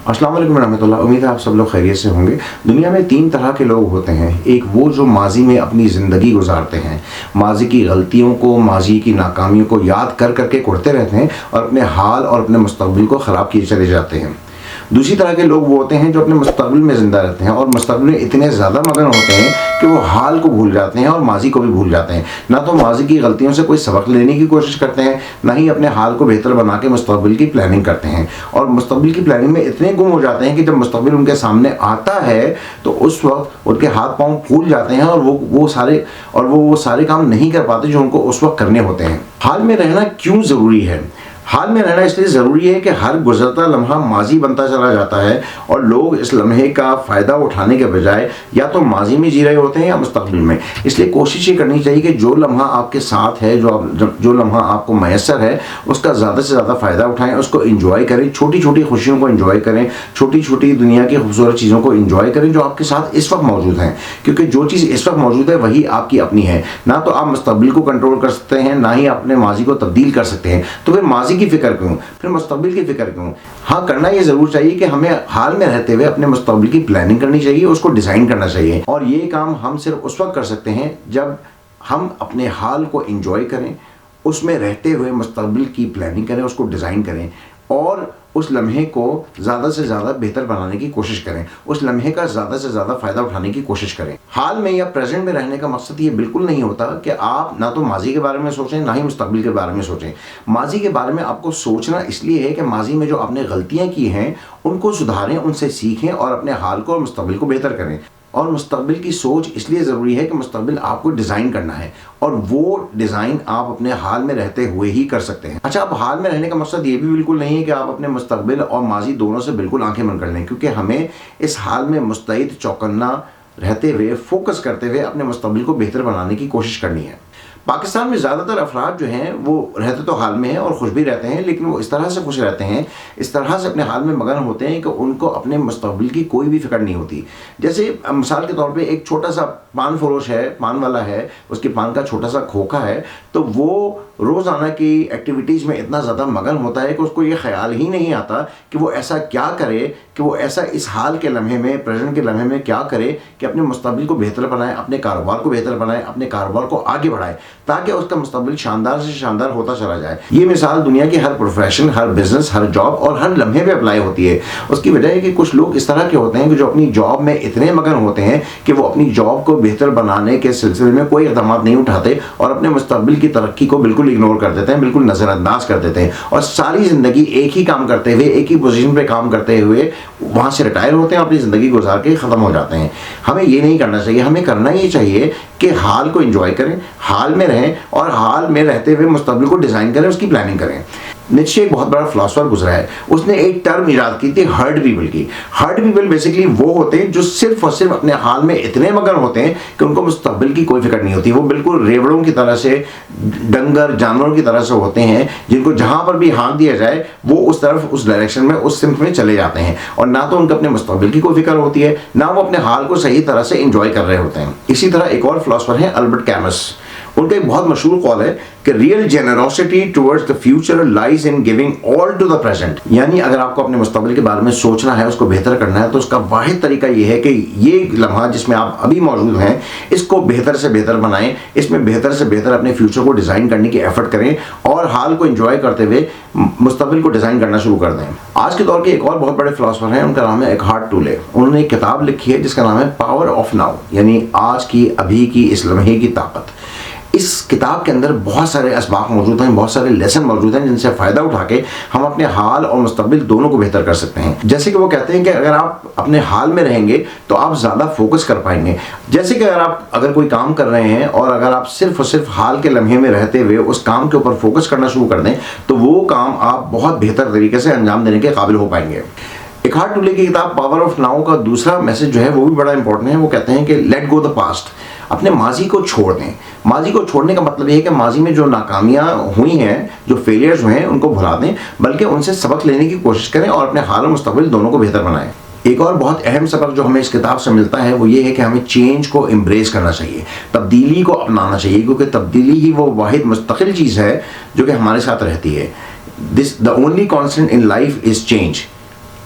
अस्सलाम वालेकुम रहमतुल्लाह। उम्मीद है आप सब लोग खैरियत से होंगे। दुनिया में 3 तरह के लोग होते हैं। एक वो जो माजी में अपनी ज़िंदगी गुजारते हैं, माजी की गलतियों को, माजी की नाकामियों को याद कर करके कुढ़ते रहते हैं और अपने हाल और अपने मुस्तक़बिल को ख़राब किए चले जाते हैं। दूसरी तरह के लोग वो होते हैं जो अपने मुस्तक़बिल में ज़िंदा रहते हैं और मुस्तक़बिल में इतने ज़्यादा मगन होते हैं कि वो हाल को भूल जाते हैं और माजी को भी भूल जाते हैं। ना तो माजी की गलतियों से कोई सबक लेने की कोशिश करते हैं, ना ही अपने हाल को बेहतर बना के मुस्तक़बिल की प्लानिंग करते हैं। और मुस्तक़बिल की प्लानिंग में इतने गुम हो जाते हैं कि जब मुस्तक़बिल उनके सामने आता है तो उस वक्त उनके हाथ पाँव फूल जाते हैं और वो सारे काम नहीं कर पाते जो उनको उस वक्त करने होते हैं। हाल में रहना क्यों ज़रूरी है? हाल में रहना इसलिए ज़रूरी है कि हर गुज़रता लम्हा माजी बनता चला जाता है और लोग इस लम्हे का फ़ायदा उठाने के बजाय या तो माजी में जी रहे होते हैं या मुस्तक़बिल में। इसलिए कोशिश ये करनी चाहिए कि जो लम्हा आपके साथ है, जो लम्हा आपको मैसर है, उसका ज़्यादा से ज़्यादा फ़ायदा उठाएं, उसको इंजॉय करें, छोटी छोटी खुशियों को इंजॉय करें, छोटी छोटी दुनिया की खूबसूरत चीज़ों को इंजॉय करें जो आपके साथ इस वक्त मौजूद हैं। क्योंकि जो चीज़ इस वक्त मौजूद है वही आपकी अपनी है। ना तो आप मुस्तक़बिल को कंट्रोल कर सकते हैं, ना ही अपने माजी को तब्दील कर सकते हैं। तो फिर माजी की फ़िक्र क्यों, फिर मुस्तक़बिल की फ़िक्र क्यों? हाँ, करना ये ज़रूर चाहिए कि हमें हाल में रहते हुए अपने मुस्तक़बिल की प्लानिंग करनी चाहिए, उसको डिज़ाइन करना चाहिए। और ये काम हम सिर्फ उस वक्त कर सकते हैं जब हम अपने हाल को एंजॉय करें, उसमें रहते हुए मुस्तक़बिल की प्लानिंग करें, उसको डिज़ाइन करें और उस लम्हे को ज़्यादा से ज़्यादा बेहतर बनाने की कोशिश करें, उस लम्हे का ज़्यादा से ज़्यादा फ़ायदा उठाने की कोशिश करें। हाल में या प्रेजेंट में रहने का मकसद ये बिल्कुल नहीं होता कि आप ना तो माजी के बारे में सोचें, ना ही मुस्तक़बिल के बारे में सोचें। माजी के बारे में आपको सोचना इसलिए है कि माजी में जो आपने गलतियाँ की हैं उनको सुधारें, उनसे सीखें और अपने हाल को और मुस्तक़बिल को बेहतर करें। और मुस्तक़बिल की सोच इसलिए ज़रूरी है कि मुस्तक़बिल आपको डिज़ाइन करना है और वो डिज़ाइन आप अपने हाल में रहते हुए ही कर सकते हैं। अच्छा, अब हाल में रहने का मकसद ये भी बिल्कुल नहीं है कि आप अपने मुस्तक़बिल और माजी दोनों से बिल्कुल आंखें बंद कर लें, क्योंकि हमें इस हाल में मुस्तैद चौकन्ना रहते हुए, फोकस करते हुए अपने मुस्तक़बिल को बेहतर बनाने की कोशिश करनी है। पाकिस्तान में ज़्यादातर अफराद जो हैं वो रहते तो हाल में हैं और खुश भी रहते हैं, लेकिन वो इस तरह से खुश रहते हैं, इस तरह से अपने हाल में मगन होते हैं कि उनको अपने मुस्तक़बिल की कोई भी फ़िक्र नहीं होती। जैसे मिसाल के तौर पे एक छोटा सा पान फरोश है, पान वाला है, उसके पान का छोटा सा खोखा है, तो वो रोज़ाना की एक्टिविटीज़ में इतना ज़्यादा मगन होता है कि उसको ये ख्याल ही नहीं आता कि वो ऐसा क्या करे, कि वो ऐसा इस हाल के लम्हे में, प्रेजेंट के लम्हे में क्या करे कि अपने मुस्तक़बिल को बेहतर बनाए, अपने कारोबार को बेहतर बनाए, अपने कारोबार को आगे बढ़ाए, ताकि उसका मुस्तक़बिल शानदार से शानदार होता चला जाए। ये मिसाल दुनिया के हर प्रोफेशन, हर बिज़नेस, हर जॉब और हर लम्हे पे अप्लाई होती है। उसकी वजह है कि कुछ लोग इस तरह के होते हैं कि जो अपनी जॉब में इतने मगन होते हैं कि वो अपनी जॉब को बेहतर बनाने के सिलसिले में कोई इक़दाम नहीं उठाते और अपने मुस्तक़बिल की तरक्की को बिल्कुल इग्नोर कर देते हैं, बिल्कुल नज़रअंदाज कर देते हैं और सारी ज़िंदगी एक ही काम करते हुए, एक ही पोजीशन पे काम करते हुए वहाँ से रिटायर होते हैं, अपनी ज़िंदगी गुजार के ख़त्म हो जाते हैं। हमें ये नहीं करना चाहिए। हमें करना ये चाहिए कि हाल को एंजॉय करें, हाल में रहें और हाल में रहते हुए मुस्तक़बिल को डिज़ाइन करें, उसकी प्लानिंग करें। नीत्शे एक बहुत बड़ा फिलोसोफर गुजरा है, उसने एक टर्म इजाद की थी हर्ड पीपल की। हर्ड पीपल बेसिकली वो होते हैं जो सिर्फ और सिर्फ अपने हाल में इतने मगन होते हैं कि उनको मुस्तक़बिल की कोई फिक्र नहीं होती। वो बिल्कुल रेवड़ों की तरह से, डंगर जानवरों की तरह से होते हैं, जिनको जहाँ पर भी हाथ दिया जाए वो उस तरफ, उस डायरेक्शन में, उस सिमत में चले जाते हैं और ना तो उनको अपने मुस्तक़बिल की कोई फिक्र होती है, ना वो अपने हाल को सही तरह से इंजॉय कर रहे होते हैं। इसी तरह एक और फिलोसोफर हैं अल्बर्ट कैमस। उनका एक बहुत मशहूर कॉल है कि real generosity towards the future lies in giving all to the present. यानी अगर आपको अपने मुस्तक़बिल के बारे में सोचना है, उसको बेहतर करना है, तो उसका वाहिद तरीका ये है कि ये लम्हा जिसमें आप अभी मौजूद हैं, इसको बेहतर से बेहतर बनाएं, इसमें बेहतर से बेहतर अपने फ्यूचर को डिज़ाइन करने की एफर्ट करें और हाल को एंजॉय करते हुए मुस्तक़बिल को डिज़ाइन करना शुरू कर दें। आज के दौर के एक और बहुत बड़े फिलोसोफर हैं, उनका नाम है एकहार्ट टोले। उन्होंने एक किताब लिखी है जिसका नाम है पावर ऑफ नाउ, यानी आज की, अभी की, इस लम्हे की ताकत। इस किताब के अंदर बहुत सारे असबाब मौजूद हैं, बहुत सारे लेसन मौजूद हैं जिनसे फ़ायदा उठा के हम अपने हाल और मुस्तक़बिल दोनों को बेहतर कर सकते हैं। जैसे कि वो कहते हैं कि अगर आप अपने हाल में रहेंगे तो आप ज़्यादा फोकस कर पाएंगे। जैसे कि अगर कोई काम कर रहे हैं और अगर आप सिर्फ और सिर्फ हाल के लम्हे में रहते हुए उस काम के ऊपर फोकस करना शुरू कर दें तो वो काम आप बहुत बेहतर तरीके से अंजाम देने के काबिल हो पाएंगे। एकहार्ट टोले की किताब पावर ऑफ नाउ का दूसरा मैसेज जो है वो भी बड़ा इंपॉर्टेंट है। वो कहते हैं कि लेट गो द पास्ट, अपने माजी को छोड़ दें। माजी को छोड़ने का मतलब ये है कि माजी में जो नाकामियाँ हुई हैं, जो फेलियर्स हुए हैं, उनको भुला दें, बल्कि उनसे सबक लेने की कोशिश करें और अपने हाल और मुस्तक़बिल दोनों को बेहतर बनाएं। एक और बहुत अहम सबक जो हमें इस किताब से मिलता है वो ये है कि हमें चेंज को एम्ब्रेस करना चाहिए, तब्दीली को अपनाना चाहिए, क्योंकि तब्दीली ही वो वाहिद मुस्तकिल चीज़ है जो कि हमारे साथ रहती है। The only constant in life is change.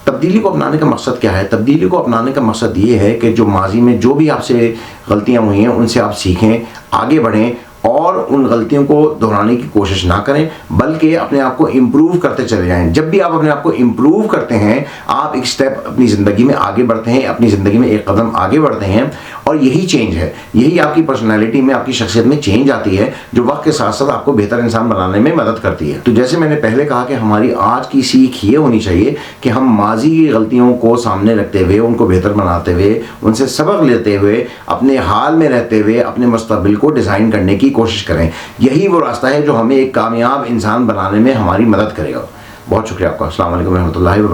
तब्दीली को अपनाने का मकसद क्या है? तब्दीली को अपनाने का मकसद ये है कि जो माजी में जो भी आपसे गलतियाँ हुई हैं उनसे आप सीखें, आगे बढ़ें और उन गलतियों को दोहराने की कोशिश ना करें, बल्कि अपने आप को इम्प्रूव करते चले जाएं। जब भी आप अपने आप को इम्प्रूव करते हैं, आप एक स्टेप अपनी ज़िंदगी में आगे बढ़ते हैं, अपनी ज़िंदगी में एक कदम आगे बढ़ते हैं, और यही चेंज है, यही आपकी पर्सनैलिटी में, आपकी शख्सियत में चेंज आती है, जो वक्त के साथ साथ आपको बेहतर इंसान बनाने में मदद करती है। तो जैसे मैंने पहले कहा कि हमारी आज की सीख ये होनी चाहिए कि हम माजी की गलतियों को सामने रखते हुए, उनको बेहतर बनाते हुए, उनसे सबक लेते हुए, अपने हाल में रहते हुए अपने मुस्तकबिल को डिज़ाइन करने की कोशिश करें। यही वो रास्ता है जो हमें एक कामयाब इंसान बनाने में हमारी मदद करेगा। बहुत शुक्रिया आपका। अस्सलाम वालेकुम रहमतुल्लाहि व बरकातहू।